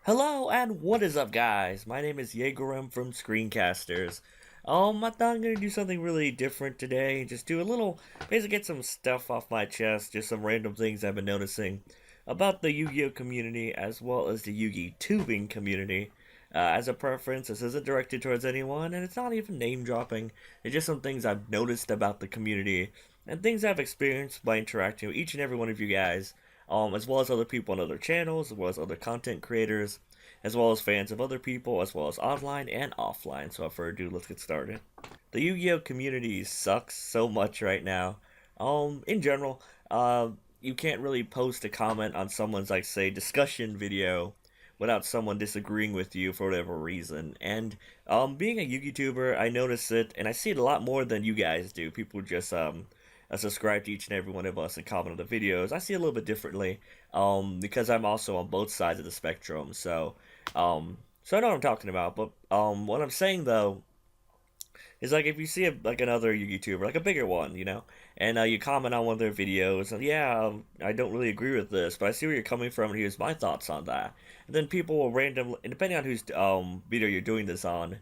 Hello and what is up, guys? My name is Yugioh from Screencasters. I thought I'm gonna do something really different today. Just do a little, basically get some stuff off my chest, just some random things I've been noticing about the Yu-Gi-Oh community as well as the Yugi-Tubing community. As a preference, this isn't directed towards anyone, and it's not even name dropping. It's just some things I've noticed about the community and things I've experienced by interacting with each and every one of you guys, as well as other people on other channels, as well as other content creators, as well as fans of other people, as well as online and offline. So without further ado, let's get started. The Yu-Gi-Oh community sucks so much right now. In general, you can't really post a comment on someone's, like, say, discussion video without someone disagreeing with you for whatever reason. And being a Yugi-Tuber, I notice it, and I see it a lot more than you guys do. People just subscribe to each and every one of us and comment on the videos. I see it a little bit differently, because I'm also on both sides of the spectrum. So I know what I'm talking about. But what I'm saying though is, like, if you see like another YouTuber, like a bigger one, and you comment on one of their videos, and yeah, I don't really agree with this, but I see where you're coming from, and here's my thoughts on that. And then people will randomly, and depending on whose video you're doing this on,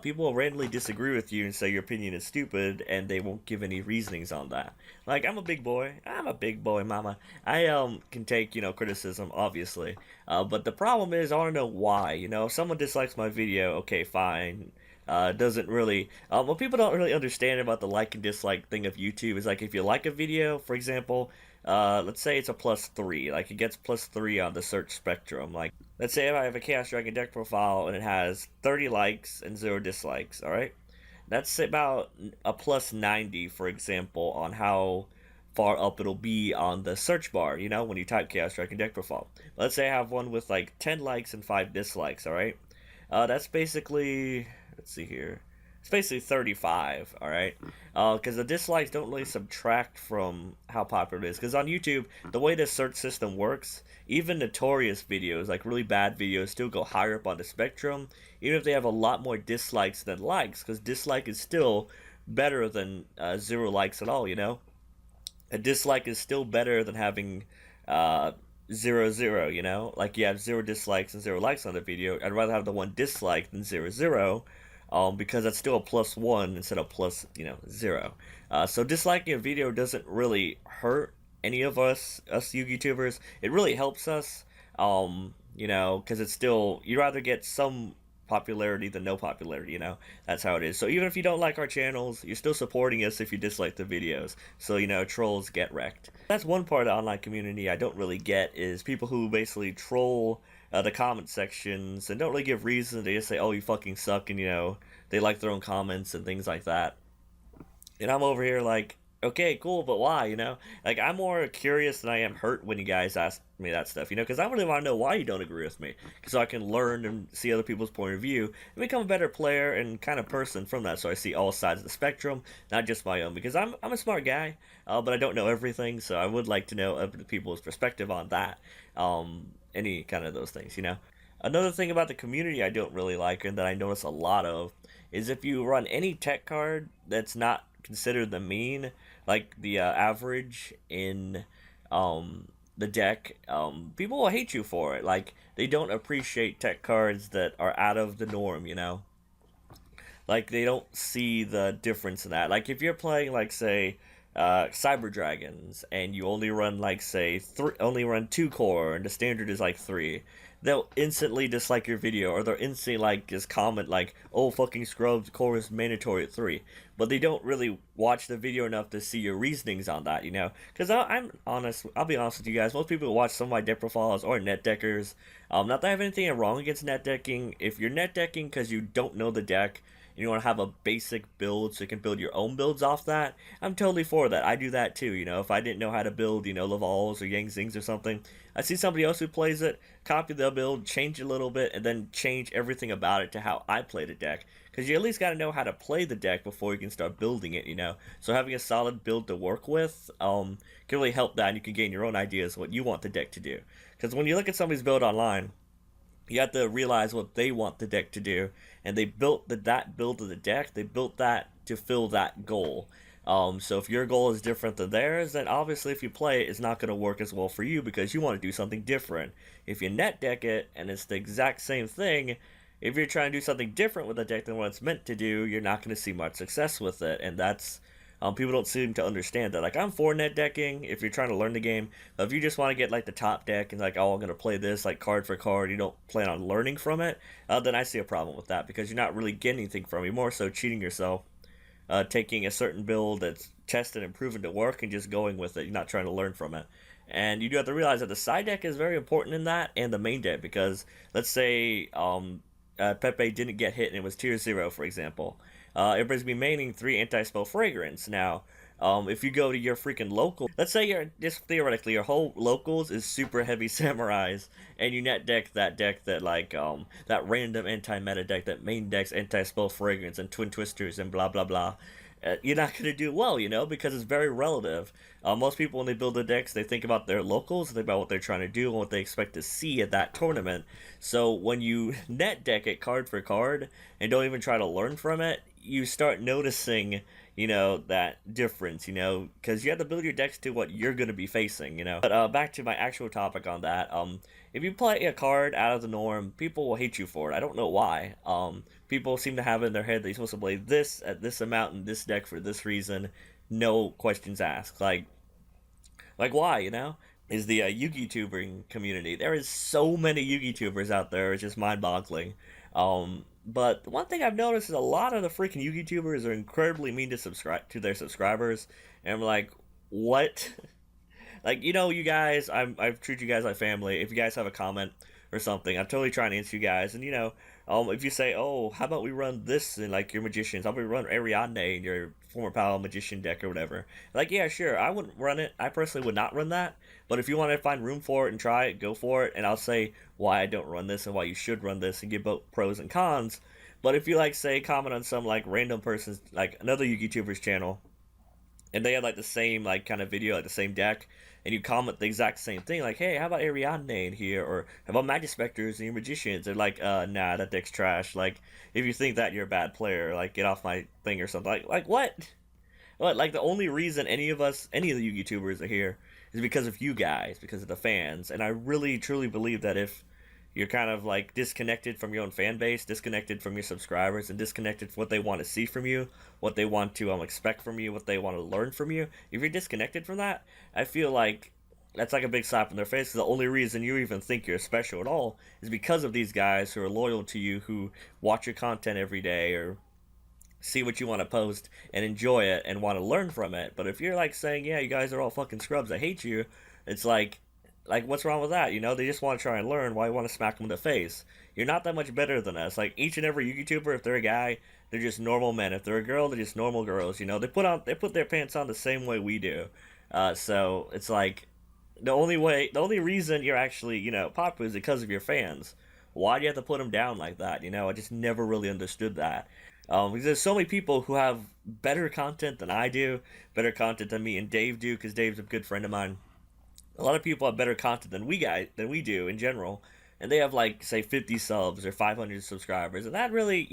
people will randomly disagree with you and say your opinion is stupid, and they won't give any reasonings on that. Like, I'm a big boy. I'm a big boy, mama. I can take criticism, obviously, but the problem is I want to know why. If someone dislikes my video, okay, fine. Doesn't really what people don't really understand about the like and dislike thing of YouTube is, like, if you like a video, for example, let's say it's a +3, like it gets +3 on the search spectrum. Like, let's say if I have a Chaos Dragon deck profile and it has 30 likes and 0 dislikes, all right, that's about a +90, for example, on how far up it'll be on the search bar, when you type Chaos Dragon deck profile. Let's say I have one with like 10 likes and 5 dislikes, all right. That's basically, let's see here. It's basically 35, all right? Because the dislikes don't really subtract from how popular it is. Because on YouTube, the way the search system works, even notorious videos, like really bad videos, still go higher up on the spectrum, even if they have a lot more dislikes than likes. Because dislike is still better than 0 likes at all. A dislike is still better than having 0 0. Like, you have 0 dislikes and 0 likes on the video. I'd rather have the one dislike than 0 0, because that's still a +1 instead of +0. So disliking a video doesn't really hurt any of us YouTubers. It really helps us, because it's still, you'd rather get some popularity than no popularity. That's how it is. So even if you don't like our channels, you're still supporting us if you dislike the videos. So, trolls get wrecked. That's one part of the online community I don't really get, is people who basically troll the comment sections and don't really give reasons. They just say, oh, you fucking suck, and they like their own comments and things like that. And I'm over here like, okay, cool, but why, Like, I'm more curious than I am hurt when you guys ask me that stuff, because I really want to know why you don't agree with me, so I can learn and see other people's point of view and become a better player and kind of person from that, so I see all sides of the spectrum, not just my own, because I'm a smart guy, but I don't know everything, so I would like to know other people's perspective on that, any kind of those things. Another thing about the community I don't really like, and that I notice a lot of, is if you run any tech card that's not considered the mean, like the average in the deck, people will hate you for it. Like, they don't appreciate tech cards that are out of the norm. Like, they don't see the difference in that. Like, if you're playing, like, say, Cyber Dragons, and you only run, like, say, only run 2 core, and the standard is like 3, they'll instantly dislike your video, or they'll instantly, like, just comment, like, oh, fucking scrubs, core is mandatory at 3. But they don't really watch the video enough to see your reasonings on that. Because I'm honest, I'll be honest with you guys, most people who watch some of my deck profiles are net deckers. Not that I have anything wrong against net decking. If you're net decking because you don't know the deck, you want to have a basic build so you can build your own builds off that, I'm totally for that. I do that too. If I didn't know how to build, Lavals or Yang Zings or something, I see somebody else who plays it, copy the build, change it a little bit, and then change everything about it to how I play the deck. Because you at least got to know how to play the deck before you can start building it. So having a solid build to work with can really help that, and you can gain your own ideas what you want the deck to do. Because when you look at somebody's build online, you have to realize what they want the deck to do, and they built that build of the deck. They built that to fill that goal. So if your goal is different than theirs, then obviously if you play it, it's not going to work as well for you because you want to do something different. If you net deck it and it's the exact same thing, if you're trying to do something different with the deck than what it's meant to do, you're not going to see much success with it, and that's people don't seem to understand that. Like, I'm for net decking if you're trying to learn the game, but if you just want to get like the top deck and like, oh, I'm gonna play this like card for card, you don't plan on learning from it, then I see a problem with that because you're not really getting anything from it. You're more so cheating yourself, taking a certain build that's tested and proven to work and just going with it. You're not trying to learn from it. And you do have to realize that the side deck is very important in that, and the main deck, because let's say Pepe didn't get hit and it was tier 0, for example. Everybody's be maining 3 anti-spell fragrance. Now, if you go to your freaking local, let's say you're just theoretically your whole locals is super heavy samurais, and you net deck that like that random anti-meta deck that main decks anti-spell fragrance and twin twisters and blah blah blah. You're not going to do well, because it's very relative. Most people, when they build their decks, they think about their locals, they think about what they're trying to do and what they expect to see at that tournament. So when you net deck it card for card and don't even try to learn from it, you start noticing, that difference, because you have to build your decks to what you're going to be facing. But back to my actual topic on that. If you play a card out of the norm, people will hate you for it. I don't know why. People seem to have in their head that you're supposed to play this at this amount in this deck for this reason, no questions asked. Like why? Is the Yugi-Tubing community. There is so many Yugi-Tubers out there. It's just mind-boggling. But one thing I've noticed is a lot of the freaking Yugi-Tubers are incredibly mean to subscribe to their subscribers, and I'm like, what? Like, you guys, I've treated you guys like family. If you guys have a comment or something, I'm totally trying to answer you guys. And, if you say, oh, how about we run this in, like, your magicians? How about we run Ariadne in your former pal magician deck or whatever? Like, yeah, sure, I wouldn't run it. I personally would not run that. But if you want to find room for it and try it, go for it. And I'll say why I don't run this and why you should run this and give both pros and cons. But if you, like, say, comment on some, like, random person's, like, another YouTuber's channel, and they had like the same like kind of video, like the same deck, and you comment the exact same thing, like, hey, how about Ariadne in here, or how about Magic Specters and your magicians? They're like, nah, that deck's trash. Like, if you think that, you're a bad player. Like, get off my thing or something. Like what? What? Like, the only reason any of the YouTubers are here is because of you guys, because of the fans. And I really truly believe that if you're kind of like disconnected from your own fan base, disconnected from your subscribers, and disconnected from what they want to see from you, what they want to expect from you, what they want to learn from you. If you're disconnected from that, I feel like that's like a big slap in their face. 'Cause the only reason you even think you're special at all is because of these guys who are loyal to you, who watch your content every day or see what you want to post and enjoy it and want to learn from it. But if you're like saying, yeah, you guys are all fucking scrubs, I hate you, it's like, what's wrong with that? They just want to try and learn. Why you want to smack them in the face? You're not that much better than us. Like, each and every YouTuber, if they're a guy, they're just normal men. If they're a girl, they're just normal girls. They put their pants on the same way we do. So it's like the only reason you're actually popular is because of your fans. Why do you have to put them down like that? I just never really understood that. Because there's so many people who have better content than I do, better content than me and Dave do, because Dave's a good friend of mine. A lot of people have better content than we do in general, and they have like say 50 subs or 500 subscribers, and that really,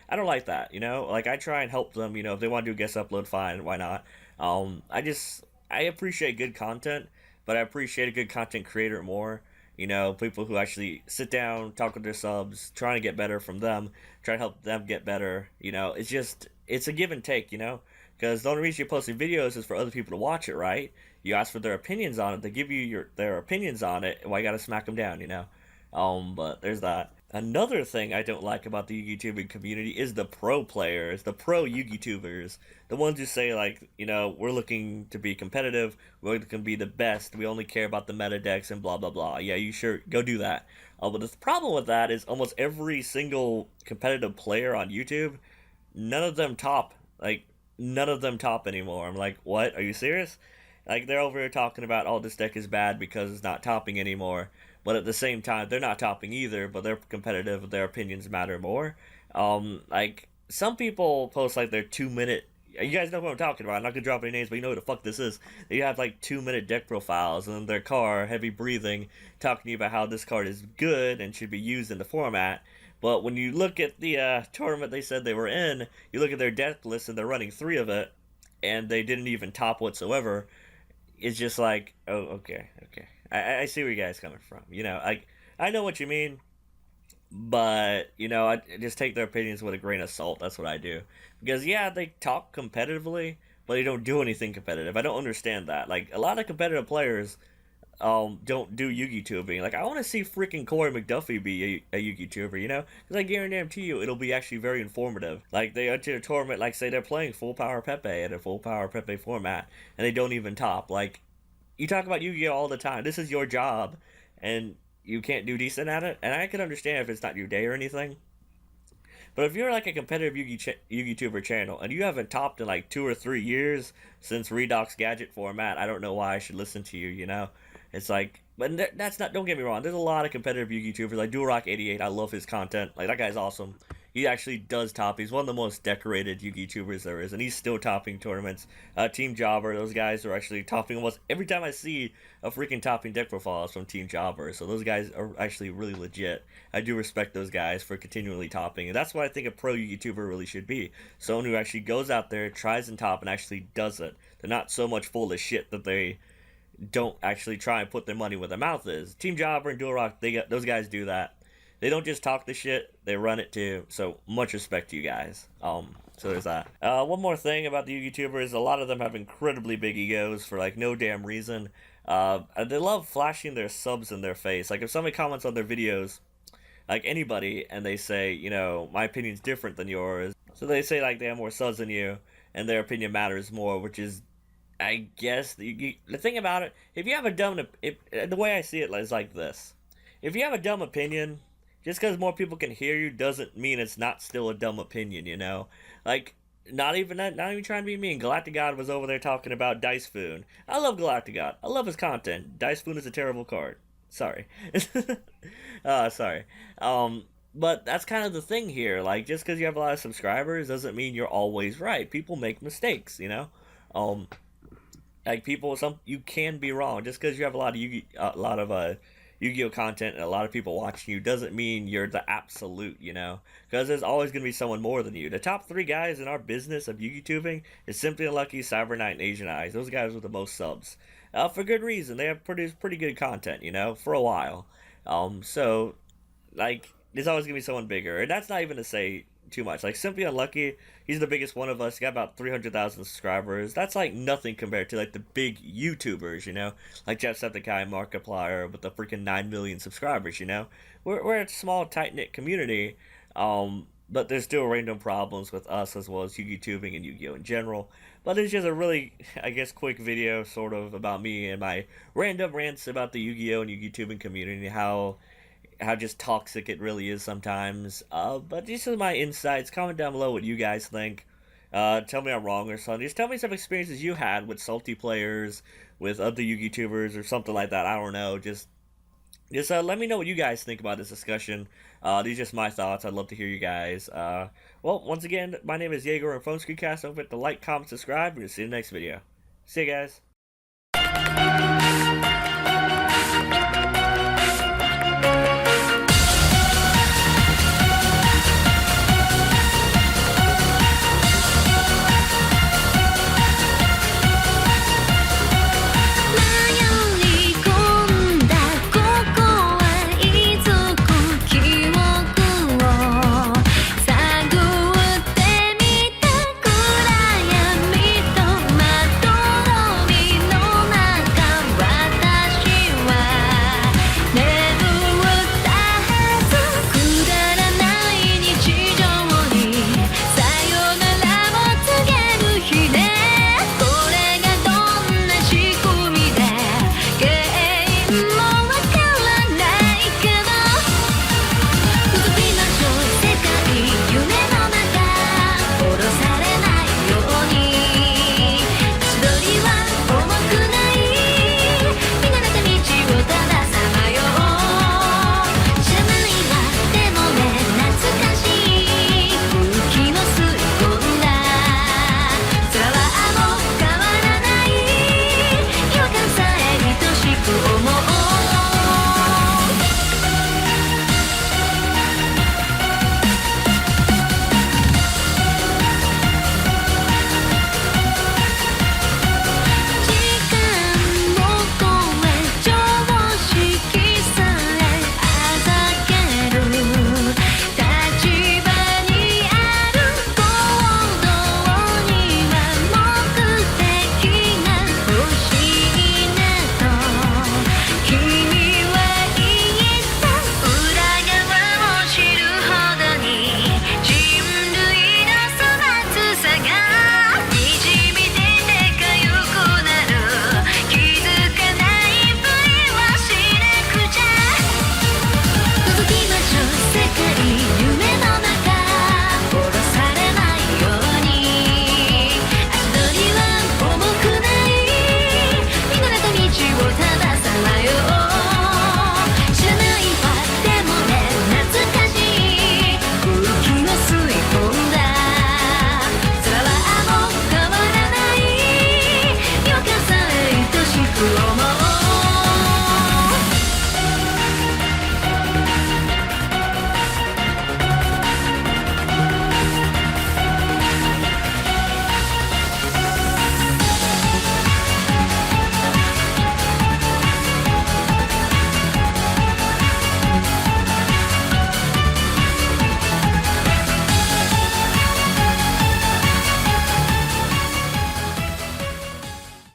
I don't like that. Like, I try and help them. If they want to do a guest upload, fine, why not? I appreciate good content, but I appreciate a good content creator more. People who actually sit down, talk with their subs, trying to get better from them, try to help them get better. It's a give and take. Because the only reason you're posting videos is for other people to watch it, right? You ask for their opinions on it, they give you their opinions on it, why you gotta smack them down? But there's that. Another thing I don't like about the Yugi-Tubing community is the pro players, the pro Yugi-Tubers. The ones who say, like, we're looking to be competitive, we're looking to be the best, we only care about the meta decks and blah blah blah. Yeah, you sure, go do that. But the problem with that is almost every single competitive player on YouTube, none of them top. Like, none of them top anymore. I'm like, what? Are you serious? Like, they're over here talking about, oh, this deck is bad because it's not topping anymore. But at the same time, they're not topping either, but they're competitive, their opinions matter more. Like, some people post, like, their 2-minute... You guys know what I'm talking about. I'm not gonna drop any names, but you know who the fuck this is. They have, like, 2-minute deck profiles, and in their car, heavy breathing, talking to you about how this card is good and should be used in the format. But when you look at the tournament they said they were in, you look at their deck list and they're running 3 of it, and they didn't even top whatsoever. It's just like, oh, okay, okay. I see where you guys coming from. I know what you mean, but I just take their opinions with a grain of salt. That's what I do. Because yeah, they talk competitively, but they don't do anything competitive. I don't understand that. Like a lot of competitive players don't do Yugi-Tubing. Like I want to see freaking Corey McDuffie be a Yugi-Tuber, because I guarantee you it'll be actually very informative. Like they enter a tournament, like say they're playing full power Pepe in a full power Pepe format, and they don't even top. Like you talk about Yu-Gi-Oh all the time. This is your job, and you can't do decent at it. And I can understand if it's not your day or anything. But if you're like a competitive Yugi-Tuber channel and you haven't topped in like 2 or 3 years since Redox Gadget format, I don't know why I should listen to you. It's like, but that's not. Don't get me wrong. There's a lot of competitive Yugi-Tubers like DualRock88. I love his content. Like that guy's awesome. He actually does top. He's one of the most decorated Yugi-Tubers there is, and he's still topping tournaments. Team Jobber, those guys are actually topping almost every time I see a freaking topping deck profiles from Team Jobber. So those guys are actually really legit. I do respect those guys for continually topping, and that's what I think a pro Yugi-Tuber really should be. Someone who actually goes out there, tries and top, and actually does it. They're not so much full of shit that they don't actually try and put their money where their mouth is. Team Jobber and DualRock, those guys do that. They don't just talk the shit, they run it too. So much respect to you guys. So there's that. One more thing about the Yugi-Tubers, a lot of them have incredibly big egos for like no damn reason. They love flashing their subs in their face. Like if somebody comments on their videos, like anybody, and they say, my opinion's different than yours. So they say like they have more subs than you, and their opinion matters more, which is, I guess, the thing about it, if you have a dumb, the way I see it is like this. If you have a dumb opinion, just because more people can hear you doesn't mean it's not still a dumb opinion. Like, not even trying to be mean. Galactic God was over there talking about Dice Foon. I love Galactic God. I love his content. Dice Foon is a terrible card. Sorry. Sorry. But that's kind of the thing here. Like, just because you have a lot of subscribers doesn't mean you're always right. People make mistakes. Like you can be wrong. Just because you have a lot of Yu-Gi-Oh content and a lot of people watching you doesn't mean you're the absolute, because there's always going to be someone more than you. The top 3 guys in our business of Yugi-Tubing is Simply Unlucky, Cyber Knight, and Asian Eyes. Those guys with the most subs. For good reason. They have produced pretty good content, for a while. So, like, there's always going to be someone bigger. And that's not even to say too much. Like, Simply Unlucky, he's the biggest one of us. He got about 300,000 subscribers. That's like nothing compared to like the big YouTubers, like Jacksepticeye, Markiplier with the freaking 9 million subscribers. We're a small, tight knit community, but there's still random problems with us as well as Yugi-Tubing and Yu-Gi-Oh in general. But it's just a really, I guess, quick video sort of about me and my random rants about the Yu-Gi-Oh and Yugi-Tubing community, how just toxic it really is sometimes. But these are my insights. Comment down below what you guys think. Tell me I'm wrong or something. Just tell me some experiences you had with salty players, with other Yugi-Tubers or something like that. I don't know. Just let me know what you guys think about this discussion. These are just my thoughts. I'd love to hear you guys. Well, once again, my name is Yugioh from SCREENCASTERS. Don't forget to like, comment, subscribe. We're going to see you in the next video. See you guys.